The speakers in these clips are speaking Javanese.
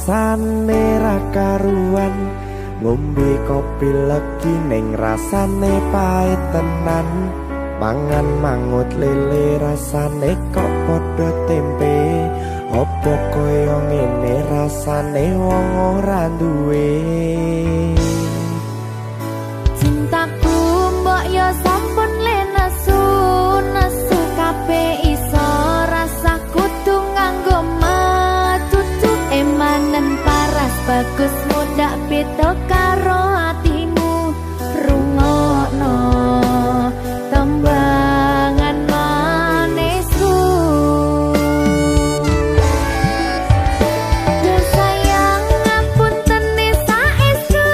rasane ra karuan, ngombe kopi legi ning rasane pahit tenan, mangan mangut lele rasane kok padha tempe, opo koyo ngene rasane wong ora duwe. Cintaku mbok yo sampun le nesu kabeh iso rasa kudu nganggo matutu emanen paras bagus mudak beda karo atimu rungokno tembangan manisku. Yo sayang ngapunten saestu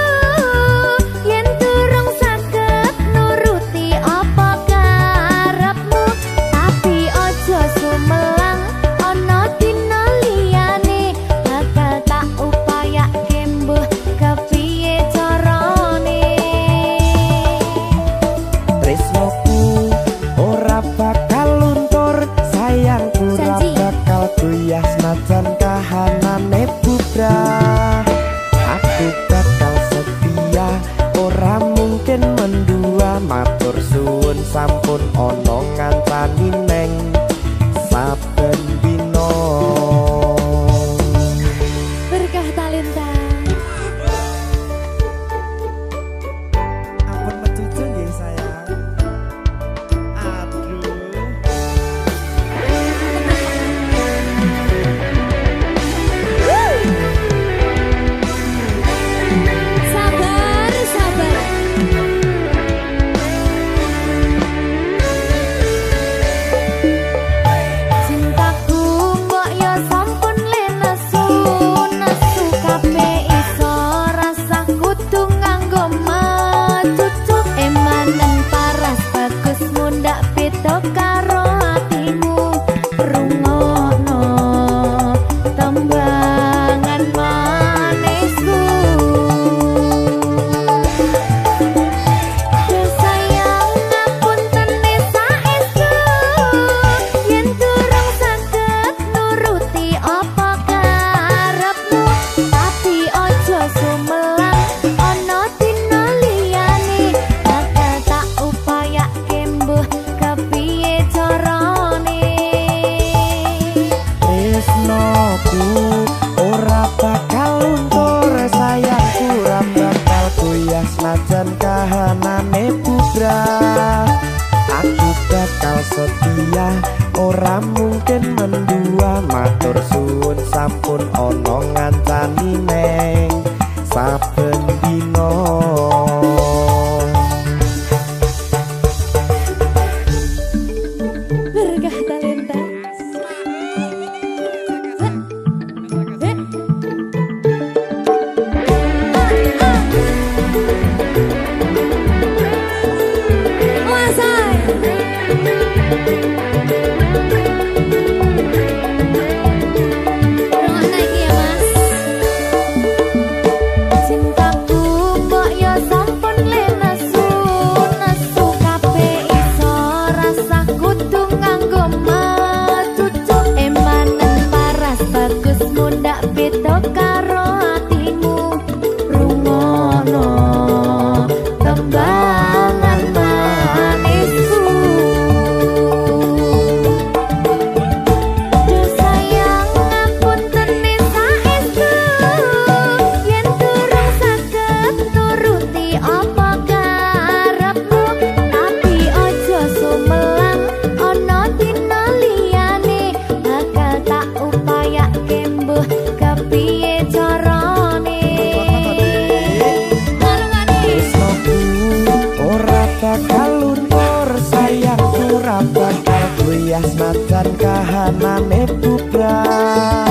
yen durung saged nuruti apa karepmu, tapi ojo sumelang ana dina liyane bakal tak upayake mbuh kepiye carane. Tresnoku ora bakal luntur, sayangku ora bakal goyah senajan kahanane bubrah. Aku bakal setia, ora mungkin mendua, matur suwun sampun ana ngancani neng saben dina. Berkah talenta. Ampun mecucu nggih sayang. Aduh. Sabar, sabar. Cintaku mbok yo sampun le nesu kabeh iso rasa kudu nganggo matutu emanen paras bagus mundak beda karo atimu rungokno tembangan manisku. Yo sayang ngapunten saestu yen durung saged nuruti apa karepmu, tapi ojo sumelang ana dina liyane bakal tak upayake mbuh kepiye carane. Tresnoku ora bakal luntur, sayangku ora bakal goyah senajan kahanane bubrah. Aku bakal setia, ora mungkin mendua, matur suwun sampun ana ngancani neng saben dina. Berkah talenta. Cintaku mbok yo sampun le nesu kabeh iso rasa kudu nganggo matutu emanen paras bagus mundak beda karo atimu rungokno tembangan manisku. Yo sayang ngapunten saestu yen durung saged nuruti apa karepmu, tapi ojo sumelang ana dina liyane bakal tak upayake mbuh kepiye carane. Tresnoku ora bakal luntur, sayangku ora bakal goyah senajan kahanane bubrah.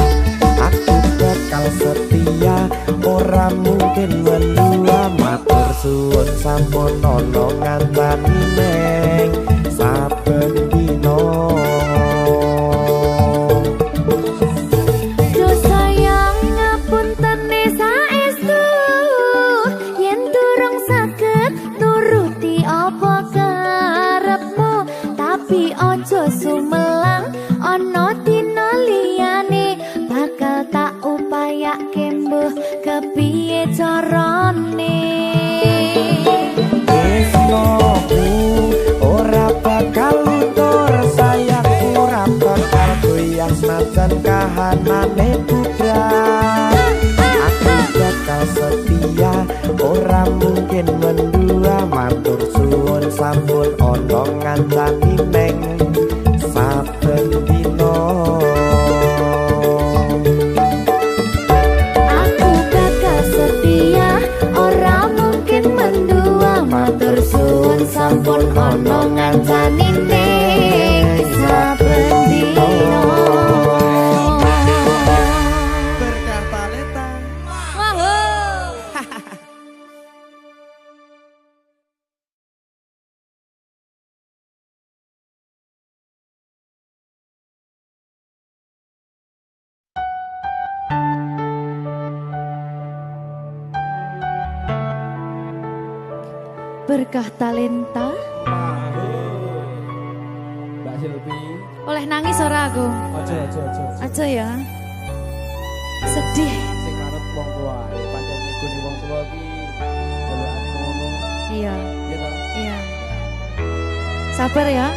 Aku bakal setia, ora mungkin mendua, matur suwun sampun ana ngancani neng saben dina. Yo sayang ngapunten saestu yen durung saged nuruti apa karepmu, tapi ojo sumelang ana dina liyane bakal tak upaya nindakake mbuh kepiye carane. Tresnoku ora bakal luntur, sayangku ora bakal goyah senajan kahanane bubrah. Aku bakal setia, ora mungkin mendua, matur suwun sampun ana ngancani neng saben dina. Aku bakal setia, ora mungkin mendua, matur suwun sampun ana ngancani ning saben dina. Berkah talenta. Berkah talenta. Mbak Silvi, Oleh nangis ora aku? aja. Aja ya. Sedih. Sing karep wong tua, pancen ngegoni wong tua ki jalukane ngono. Iya, Ya ta? iya. Sabar ya.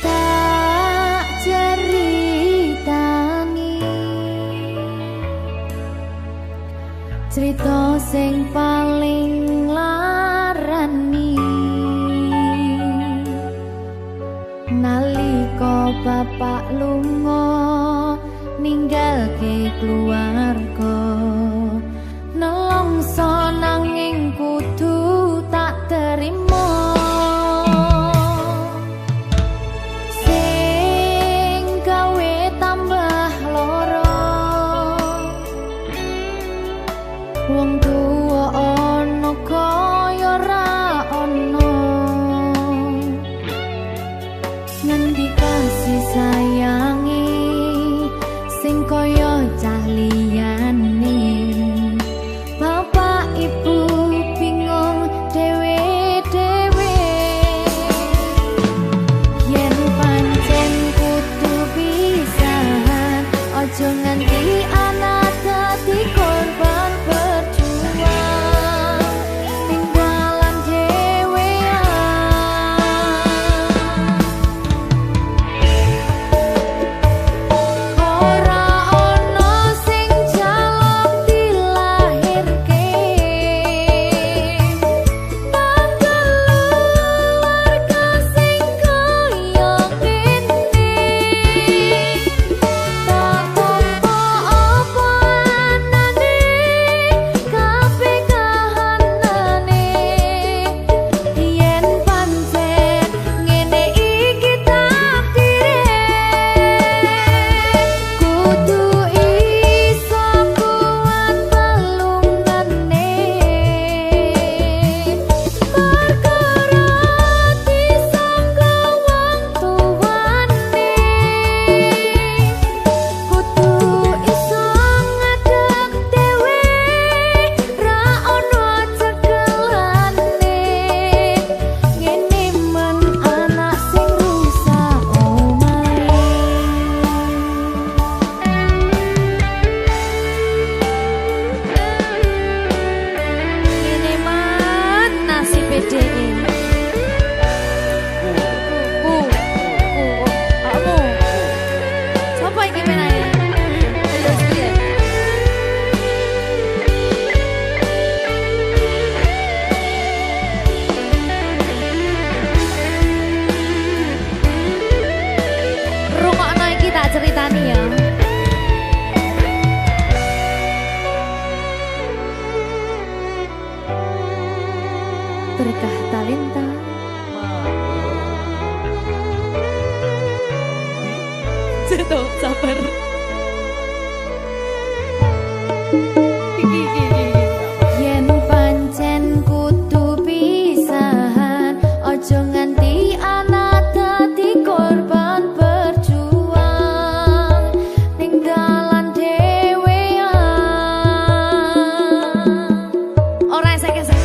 Tak ceritani cerita sing paling larani nalika bapak lunga ninggalke keluarga nelongso nanging kudu tak terima sing gawe tambah loro wong tuwa ana kaya ra ana ngendi kasih sayangi sing kaya cah liyane bapak ibu bingung dhewe-dhewe yen pancen kudu pisahan aja nganti anak dadi korban berjuang tinggalan dhewean ora ana sing jaluk dilahirke keluarga sing kaya kene tak tampa apa anane kabeh kahanane yen pancen ngene iki takdire kudu iso kuat pelungane perkara disangka wong tuwane kudu iso ngadeg dhewe ra ono cekelane ngene men anak sing rusak omahe ngene men nasib dhewe kamu sapa iki menae ayo piye rungokno iki tak ceritani ya berkah talenta Ceto, sabar. Yen pancen kudu pisahan, ojo nganti anak dadi korban berjuang tinggalan dhewean. Ora esek-esek.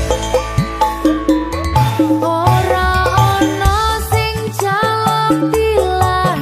Ora ono sing jaluk dilahirke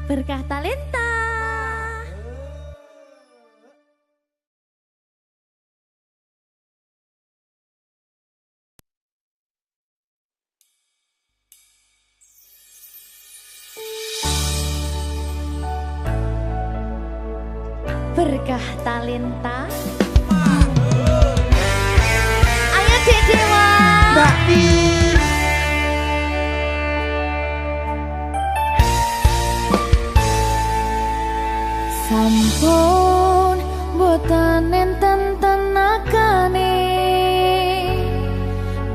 Berkah Talenta. Berkah Talenta. Ayo Dek Dewa. Mbak Pi. Sampun boten enten tenagane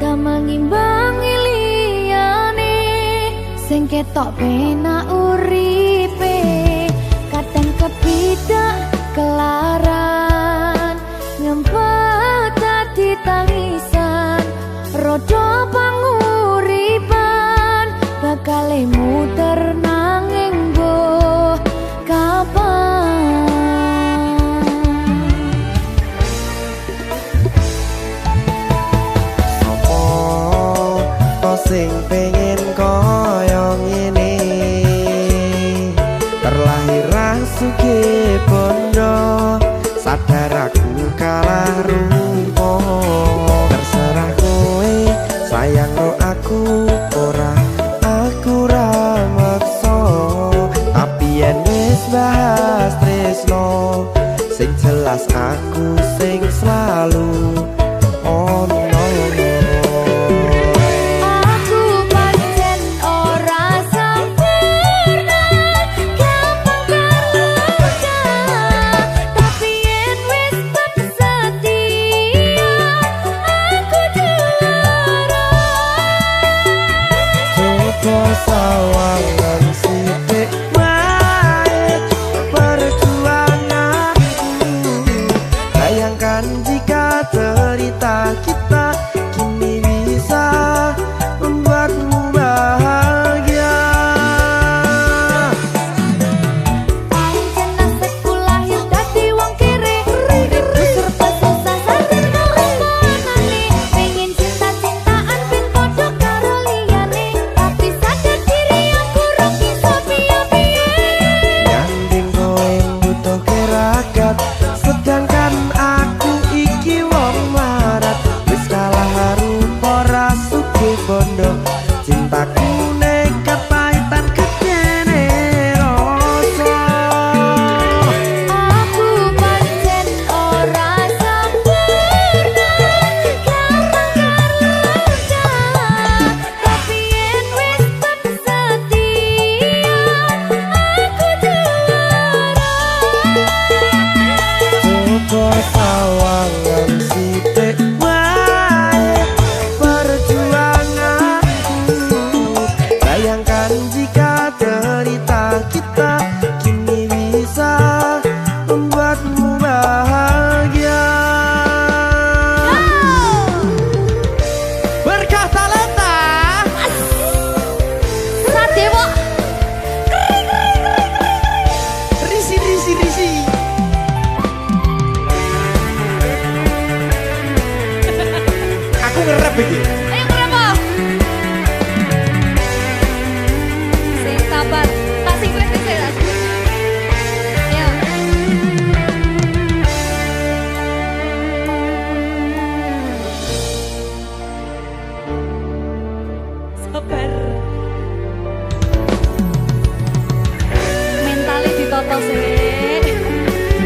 damang imbangi liyane sing ketok penak uripe kadang kepidak kelaran ngempet dadi tangisan rodo panguripan bakal muter nanging boh kapan sing pengen koyo ngene terlahir rasuke bondo sadar aku kalah rumpo terserah kowe sayang ro aku ora aku ra maksa tapi yen wis bahas tresno sing jelas aku sing selalu ono. Sawangan sitik wae perjuanganku bayangkan jika cerita kita kini bisa membuatmu bahagia pancen nasibku lahir dadi wong kere uripku serba susah sadar omonane pengen cinta-cintaan ben padha karo liyane tapi sadar diri aku ora bisa piye-piye nyanding kowe butuh keragat sedangkan aku iki wong marat wis kalah rupa rasuke bondo cintaku nekat pahitan kedene rasa aku pancen ora sempurna gampang tapi yen wis setia aku juara coba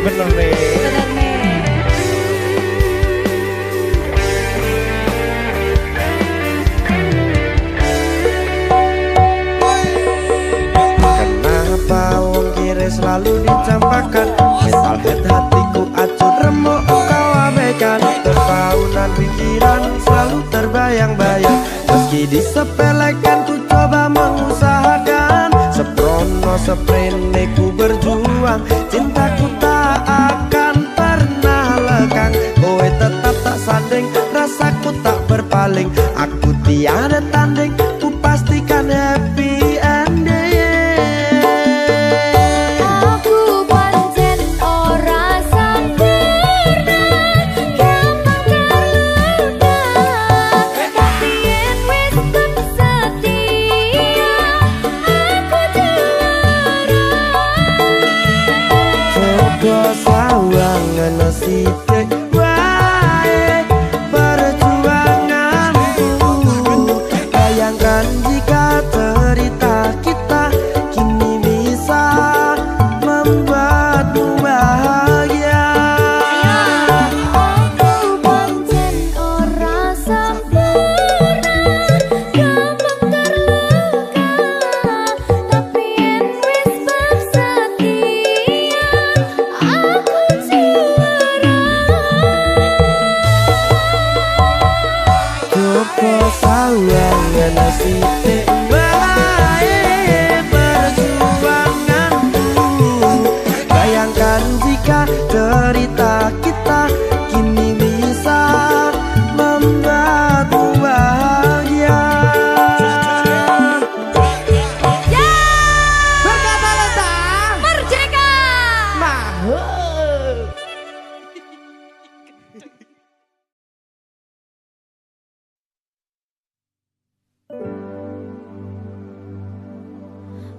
bener nih. Bener nih. Kenapa wong kiri selalu dicampakkan? Metalhead hatiku acur remuk kau abaikan. Terpaunan pikiran selalu terbayang-bayang. Meski disepelekan ku coba mengusahakan. Seprono seprene ku berjuang. Cintaku tak akan pernah lekang. Kowe tetap tak sanding, rasaku tak berpaling. Aku tiada tanding, ku pastikan happy ending. Aku pancen ora sempurna, gampang terluka. Tapi yen wis setia, aku juara. Coba sawangan sithik wae perjuanganku. Bayangkan jika cerita kita kini bisa membuatmu bahagia. Aku pancen ora sempurna, gampang terluka. Tapi yen wis setia, aku juara. Coba sawangan sithik wae perjuanganku. Bayangkan jika cerita kita kini bisa membuatmu bahagia. Ya, Berkata Lesa merdeka. Mahal.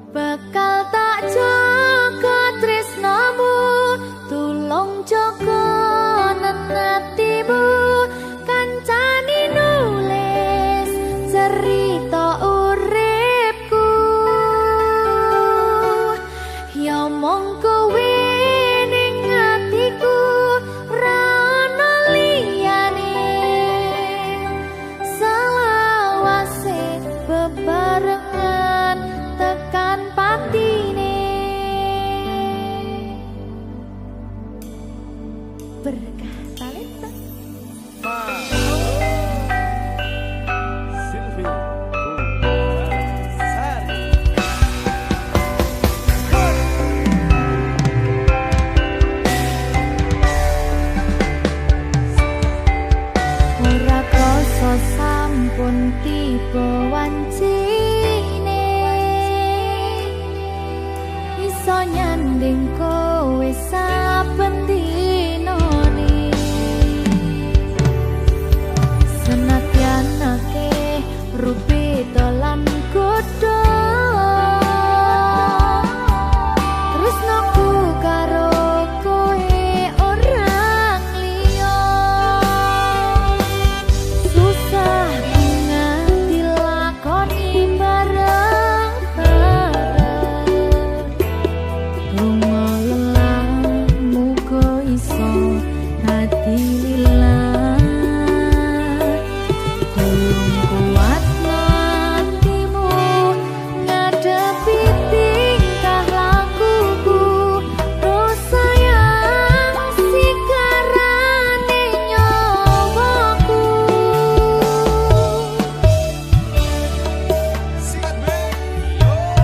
Bakal tak jaga tresnamu, tulung jaga nenatimu. Kancani nulis cerita uripku, ya mong kowe ning atiku, ra ono liyane. Selawase bebarengan tekan patine. Berkah talenta. Ora krasa sampun tiba wancine, iso nyanding kowe saben dinane. Senadyan akeh rupi dolan godho, tresnaku karo kowe orang liya. Susah nganti lakoni bareng-bareng. Lunga lelah muga iso hati lillah. Tulung kuat hatimu ngadepi tingkah lakuku. Dosa yang sikarane nyawaku.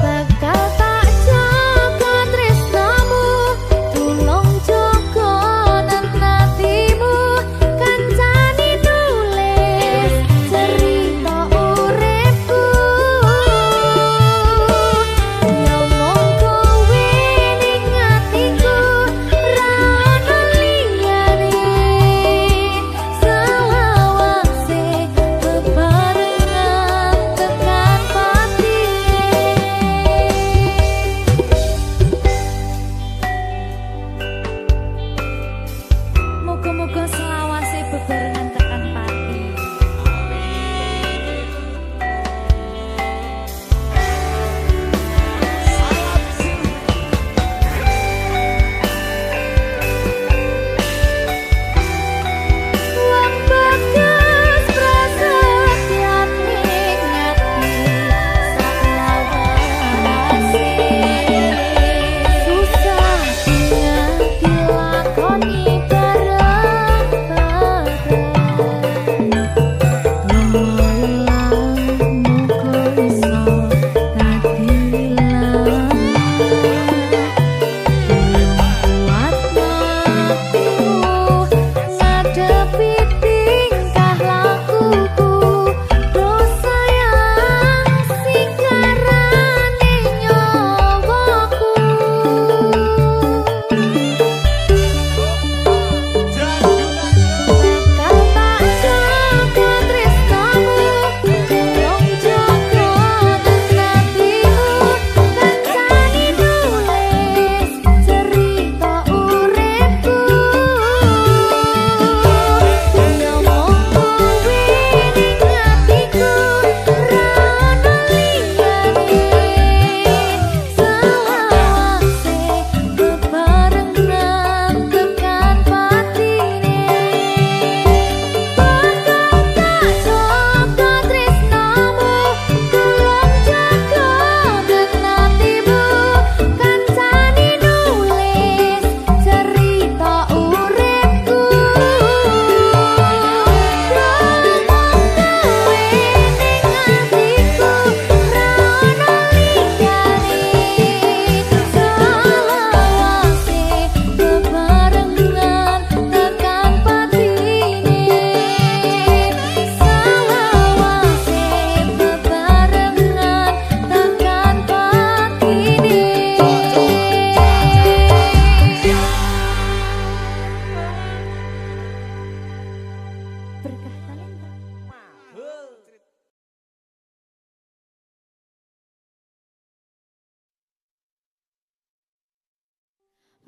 Bakal tak jaga tresnamu, tulung jaga nenatimu.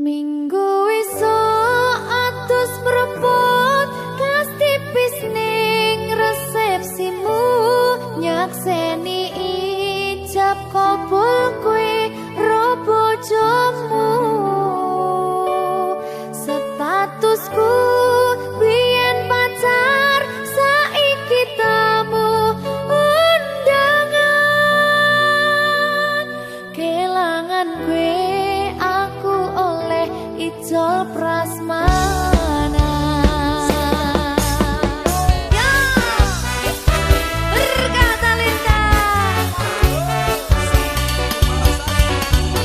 Minggu esuk atus mrepot kas tipis ning resepsimu nyakseni ijab kabul kowe ro bojomu statusku biyen pacar saiki tamu undangan kelangan kowe aku oleh ijol prasmana. Ya, berkata Linda.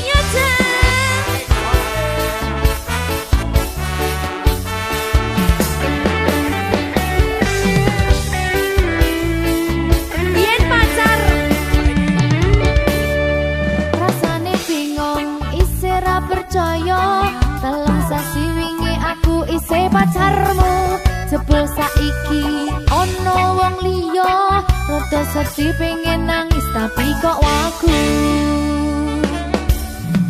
Ya, Yen pacar rasane bingung isih ra percaya telung sasi wingi aku isih pacarmu jebul saiki ono wong liya rada sedih pengen nangis tapi kok wagu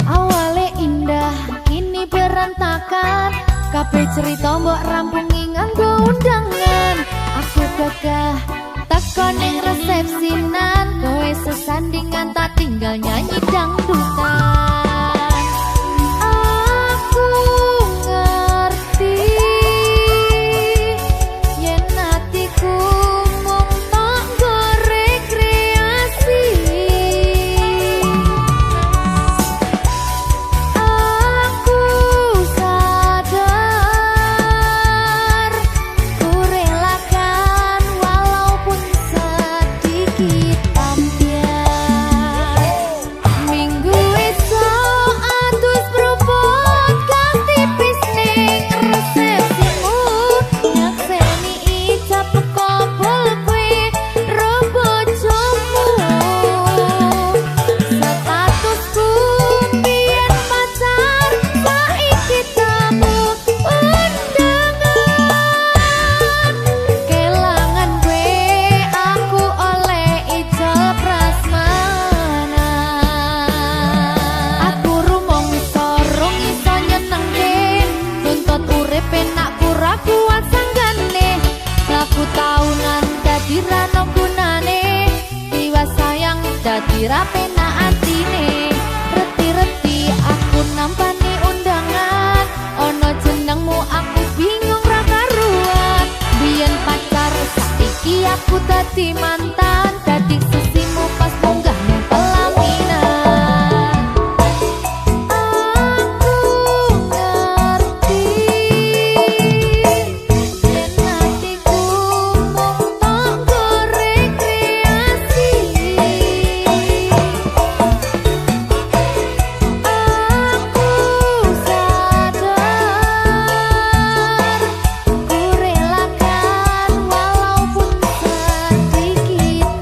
awale indah kini berantakan kabeh cerita mbok rampungi nganggo undangan aku gagah teko ning resepsinan kowe sesandingan tak tinggal nyanyi dangdutan aku ngerti yen atiku mung tanggo rekreasi aku sadar ku relakan walaupun sedikit ambiar minggu esok atus propot kas tipis ning resepsimu nyakseni ijab kabul kowe ro bojomu statusku biyen pacar saiki tamu undangan kelangan kowe aku oleh ijol prasmana aku rumangsa rung iso nyenengke nuntut urip enak pura kuat sanggane laku taunan dadi ra ono gunane tiwas sayang dadi ra penak atine reti-reti aku nampani undangan ono jenengmu aku bingung ra karuan biyen pacar saiki aku dadi mantan dadi sisimu pas munggah ning pelaminan aku ngerti yen atiku mung tanggo rekreasi aku sadar ku relakan walaupun sedikit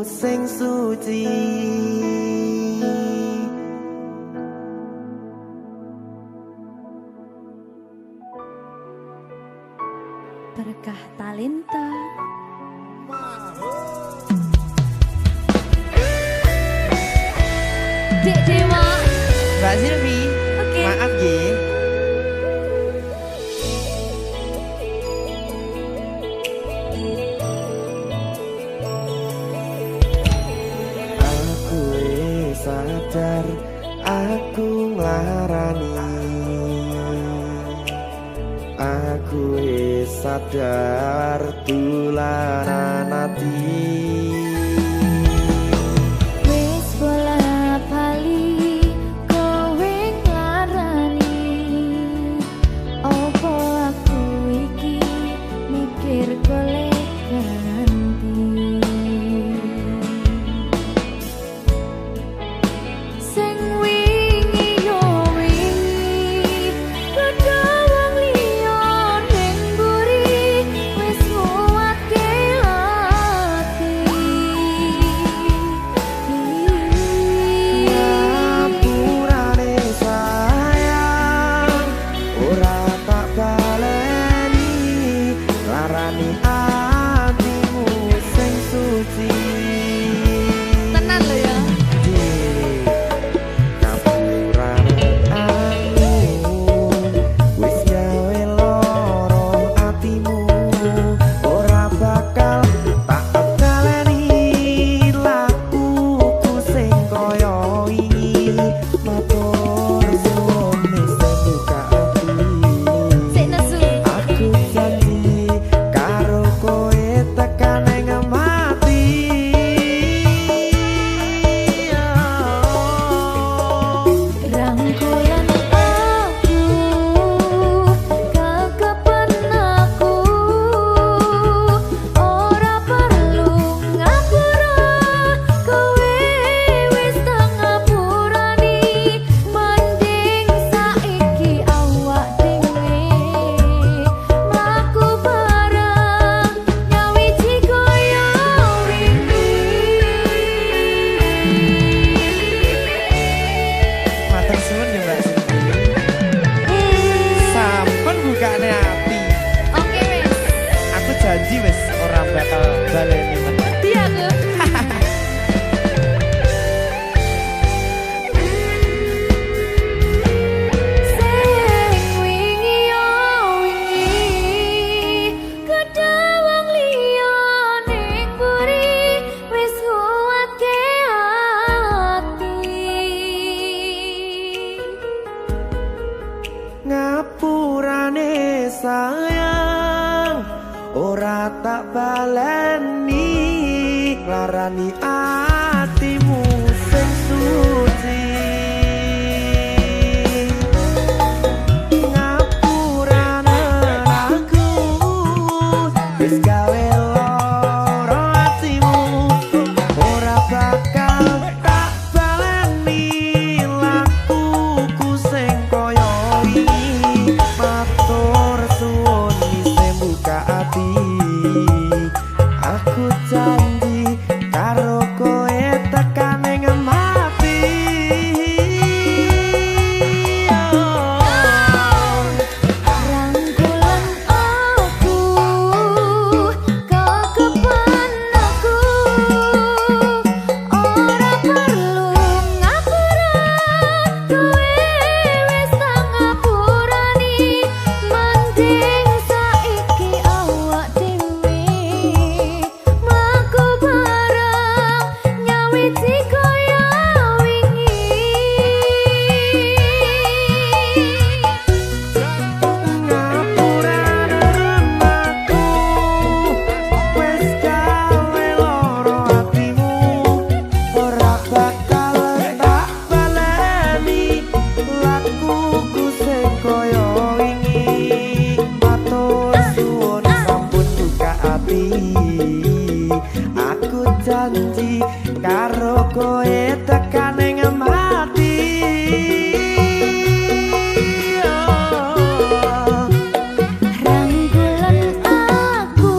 sing suci. Berkah talenta. Dek Dewa. Mbak Silvi, Oke. maaf ye. Aku sadar aku nglarani. Aku sadar tulanan ati. Wis bola bali kowe nglarani. Opo aku iki mikir golek ganti. Sing wingi yo wingi padha wong liya ning mburi wis nguwatke ati. Ngapurane sayang ora tak baleni larani atimu sing suci. Tenan lho ya. Ngapurane aku wis gawe loro atimu ora bakal tak baleni lakuku sing kaya wingi matur suwun sing buka ati. Sik nesu. Aku janji karo kowe tekan ing mati. Rangkulan aku kekepen aku ora perlu ngapura kowe wis tak ngapurani mending saiki awak dhewe mlaku bareng nyawiji kaya Matur suwun ya Mbak Silvi. Sampun bukane ati. Oke wis. Aku janji wis ora bakal baleni meneh. Dia tuh. Sing wingi yo wingi kedha wong liya ning mburi wis nguwatke ati. Ngapurane sayang ora tak baleni larani atimu sing suci. Ngapurane aku wis gawe loro atimu ora bakal tak baleni lakuku sing kaya wingi matur suwun sing buka ati. Aku janji karo kowe tekan ing mati. Rangkulan aku kekepen aku ora perlu ngapura kowe wis tak ngapurani mending saiki awak dhewe mlaku bareng nyawiji kaya wingi. Ngapurane aku wis gawe loro atimu ora bakal tak baleni lakuku sing kaya wingi matur suwun sampun buka ati. Aku janji karo kowe tekan ing mati. Rangkulan aku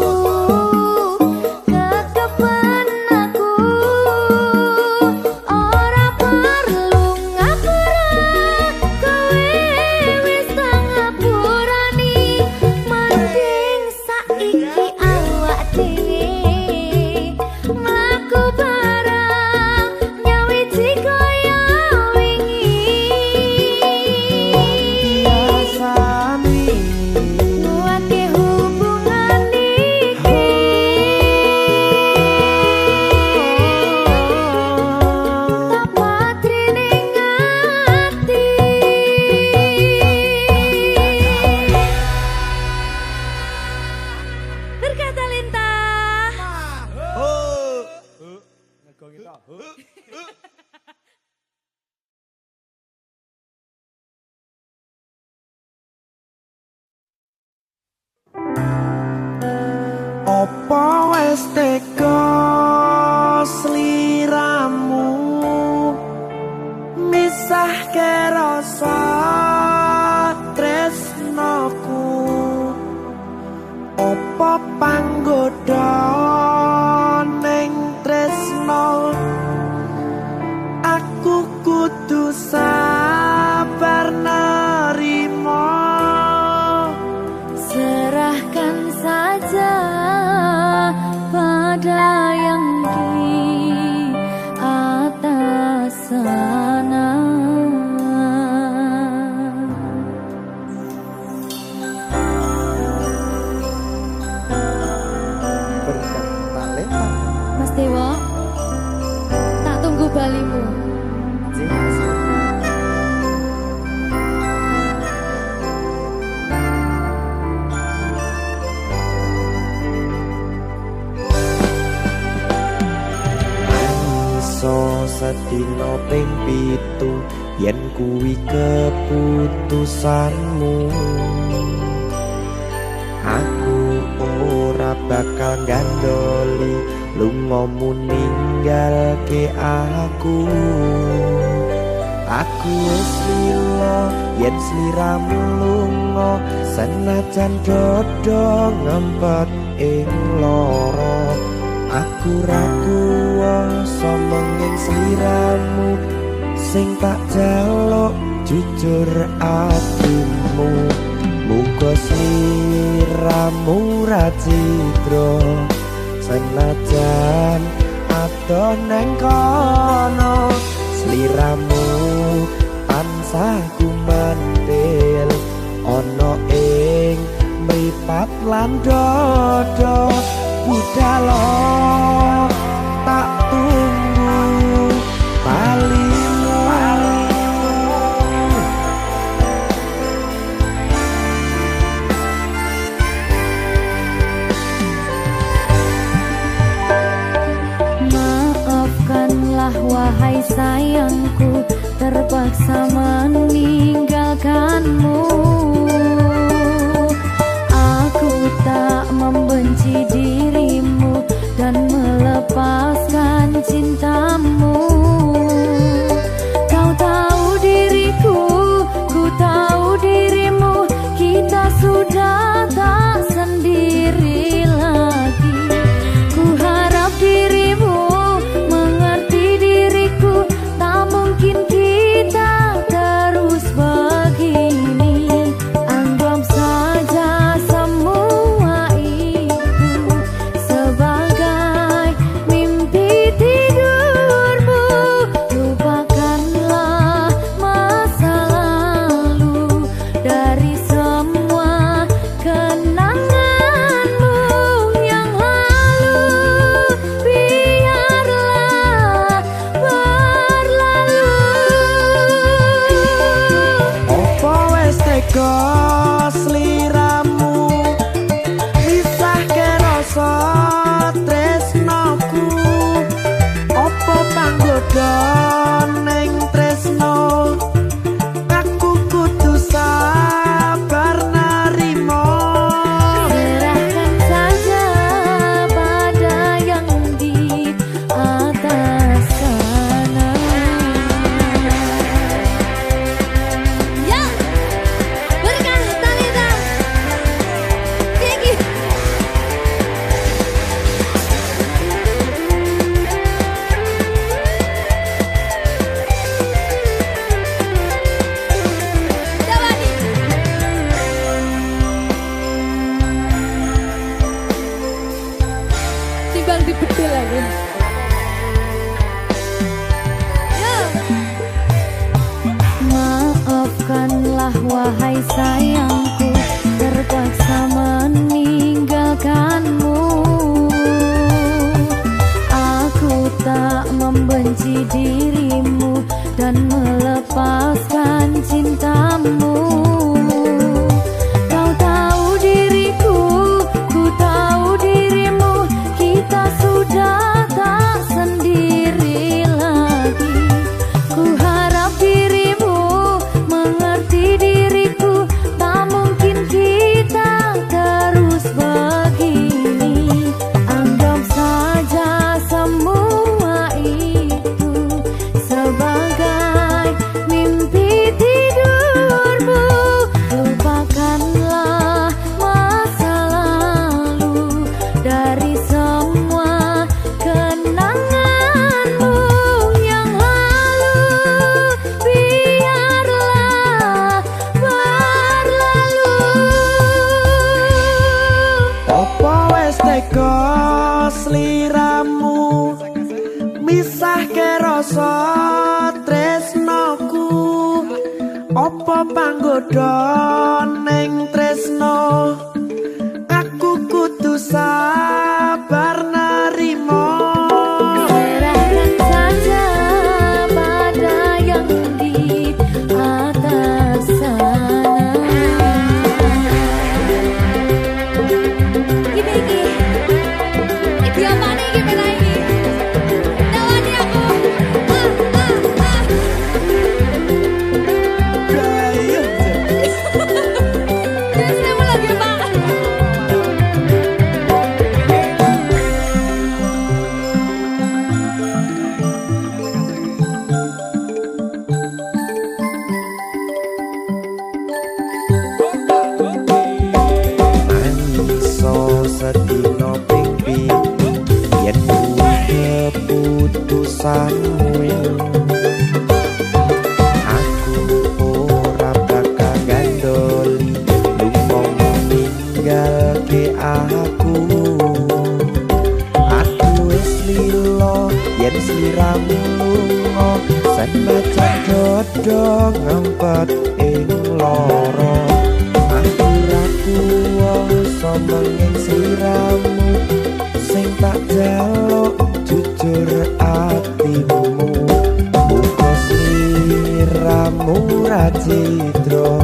kekepen aku digongi tok. Opo wis teka sliramu misahke rasa tresnoku. Opo panggoda ning tresno aku kudu sabar nerima. Serahkan saja pada yang di atas sana. Berkat talenta Mas Dewo, tak tunggu balimu. So sedina ping 7 yen kuwi keputusanmu. Aku ora bakal gandoli lungamu ninggalke aku. Aku wis lila yen sliramu lunga senajan dodo ngempet ing lara. Aku ra kuwasa menging sliramu sing tak jaluk jujur atimu. Muga sliramu ra cidra senajan adoh neng kono. Sliramu tansah gumantil ana ing mripat lan dodo. Budalo tak tunggu balimu. Maafkanlah wahai sayangku, terpaksa meninggalkanmu. Aku tak membenci dirimu dan melepaskan cintamu. Kau tahu diriku, ku tahu dirimu. Kita sudah tak sendiri lagi. Ku harap dirimu mengerti diriku. Tak mungkin kita terus begini. Anggap saja semua itu sebagai mimpi tidurmu. Lupakanlah masa lalu dari semua kenanganmu yang lalu. Biarlah berlalu. Opo wis tega sliramu misahke rasa tresnoku. Opo panggoda ning tresno aku kudu sabar nerima. Serahkan saja pada yang di atas sana. Ya, berikan talenta. Tinggi. Coba nih. Timbang di bedil lagi. Maafkanlah wahai sayangku, terpaksa meninggalkanmu. Aku tak membenci dirimu dan melepaskan cintamu. Kau tahu diriku, ku tahu dirimu. Kita sudah tak sendiri Ngungkapke rasa tresnoku apa panggoda ning tresno aku kudu sabar narimo serahkan saja pada yang di atas sana. Iki apa nih iki pena iki? Tawani aku. Terus nemu lagi Pak. Iso sedino ping pitu yen kuwi keputusanmu aku ora bakal gandoli lunga ninggalke aku wis lilo yen sliramu lunga sen macan dodo ngempet ing loro aku ra kuwasa menging sliramu sing tak jaluk jujur atimu muga sliramu ra citra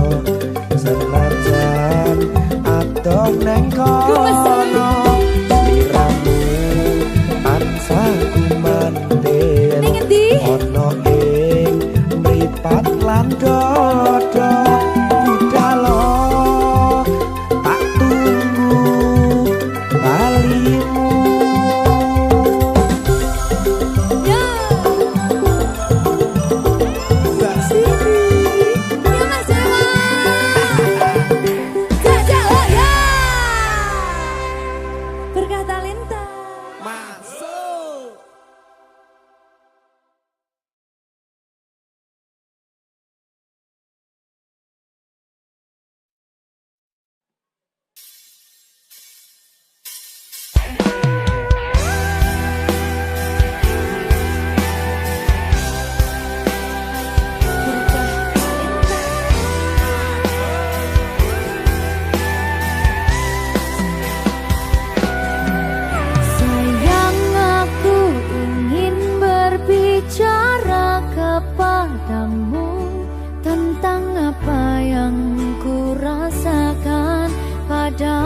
senajan adoh neng kono sliramu ansah kumandel Ning endi? ono ing mripat lan dodo budalo tak tunggu balimu. Ya. Mbak Siti Ya Mas Dewa. Jajak oh ya. Berkah talenta. masuk. Sayang, aku ingin berbicara kepadamu tentang apa yang ku rasakan pada